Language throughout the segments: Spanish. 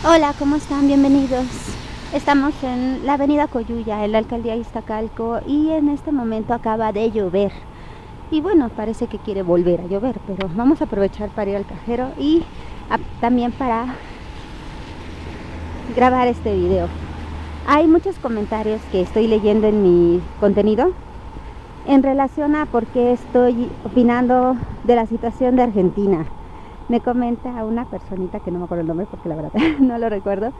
Hola, ¿cómo están? Bienvenidos. Estamos en la avenida Coyuya, en la alcaldía de Iztacalco, y en este momento acaba de llover. Y bueno, parece que quiere volver a llover, pero vamos a aprovechar para ir al cajero y también para grabar este video. Hay muchos comentarios que estoy leyendo en mi contenido en relación a por qué estoy opinando de la situación de Argentina. Me comenta una personita que no me acuerdo el nombre porque la verdad no lo recuerdo,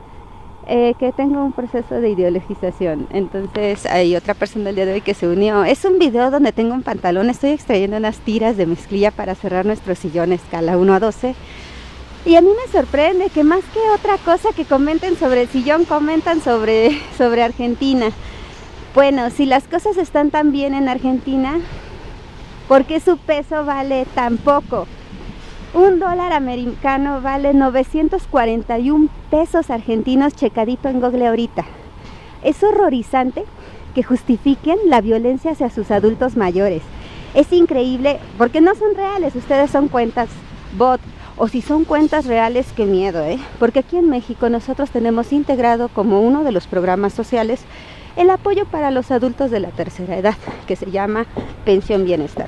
que tengo un proceso de ideologización. Entonces hay otra persona el día de hoy que se unió. Es un video donde tengo un pantalón, estoy extrayendo unas tiras de mezclilla para cerrar nuestro sillón escala 1:12. Y a mí me sorprende que más que otra cosa que comenten sobre el sillón, comentan sobre Argentina. Bueno, si las cosas están tan bien en Argentina, ¿por qué su peso vale tan poco? Un dólar americano vale 941 pesos argentinos, checadito en Google ahorita. Es horrorizante que justifiquen la violencia hacia sus adultos mayores. Es increíble porque no son reales, ustedes son cuentas bot, o si son cuentas reales, qué miedo, porque aquí en México nosotros tenemos integrado como uno de los programas sociales el apoyo para los adultos de la tercera edad, que se llama Pensión Bienestar.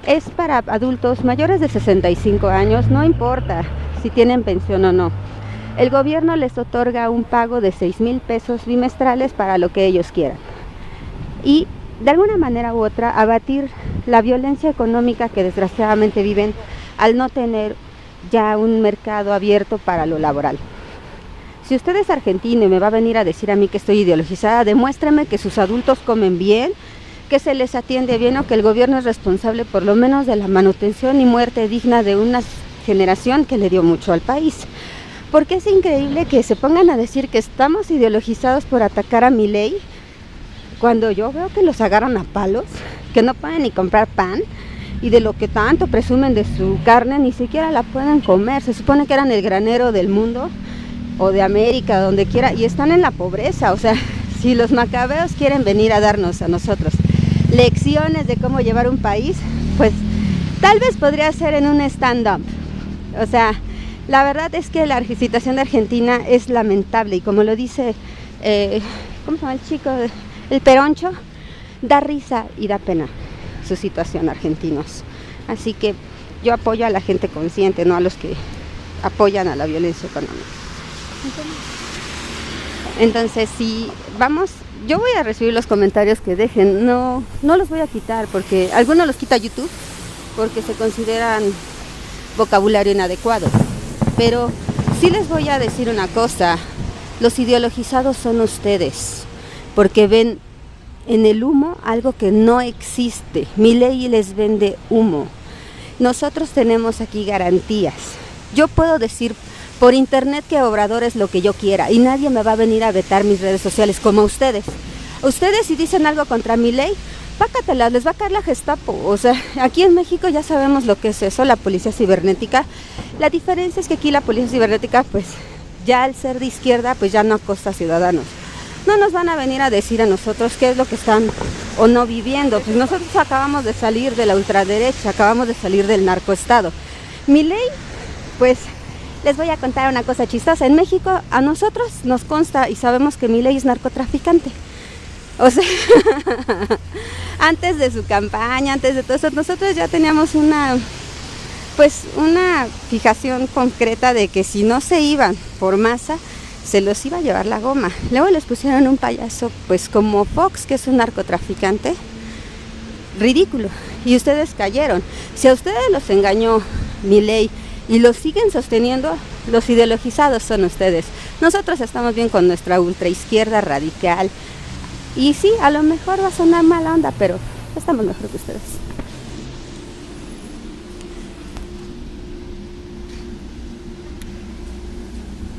Es para adultos mayores de 65 años, no importa si tienen pensión o no. El gobierno les otorga un pago de 6,000 pesos bimestrales para lo que ellos quieran. Y de alguna manera u otra abatir la violencia económica que desgraciadamente viven al no tener ya un mercado abierto para lo laboral. Si usted es argentino y me va a venir a decir a mí que estoy ideologizada, demuéstrame que sus adultos comen bien, que se les atiende bien o que el gobierno es responsable por lo menos de la manutención y muerte digna de una generación que le dio mucho al país. Porque es increíble que se pongan a decir que estamos ideologizados por atacar a Milei, cuando yo veo que los agarran a palos, que no pueden ni comprar pan, y de lo que tanto presumen de su carne ni siquiera la pueden comer. Se supone que eran el granero del mundo o de América, donde quiera, y están en la pobreza. O sea, si los macabeos quieren venir a darnos a nosotros lecciones de cómo llevar un país, pues tal vez podría ser en un stand-up. O sea, la verdad es que la situación de Argentina es lamentable y como lo dice, ¿cómo se llama el chico? El Peroncho, da risa y da pena su situación, argentinos. Así que yo apoyo a la gente consciente, no a los que apoyan a la violencia económica. Entonces, si vamos, yo voy a recibir los comentarios que dejen, no los voy a quitar, porque algunos los quita YouTube, porque se consideran vocabulario inadecuado. Pero sí les voy a decir una cosa, los ideologizados son ustedes, porque ven en el humo algo que no existe. Milei les vende humo. Nosotros tenemos aquí garantías. Yo puedo decir por internet que Obrador es lo que yo quiera y nadie me va a venir a vetar mis redes sociales como ustedes. Ustedes si dicen algo contra Milei, pácatelas, les va a caer la Gestapo. O sea, aquí en México ya sabemos lo que es eso, la policía cibernética. La diferencia es que aquí la policía cibernética, pues ya al ser de izquierda, pues ya no acosa a ciudadanos. No nos van a venir a decir a nosotros qué es lo que están o no viviendo. Pues nosotros acabamos de salir de la ultraderecha, acabamos de salir del narcoestado. Milei, pues les voy a contar una cosa chistosa. En México a nosotros nos consta y sabemos que Milei es narcotraficante. O sea, antes de su campaña, antes de todo eso, nosotros ya teníamos una fijación concreta de que si no se iban por masa, se los iba a llevar la goma. Luego les pusieron un payaso, pues como Fox, que es un narcotraficante, ridículo, y ustedes cayeron. Si a ustedes los engañó Milei y los siguen sosteniendo, los ideologizados son ustedes. Nosotros estamos bien con nuestra ultraizquierda radical, y sí, a lo mejor va a sonar mala onda, pero estamos mejor que ustedes.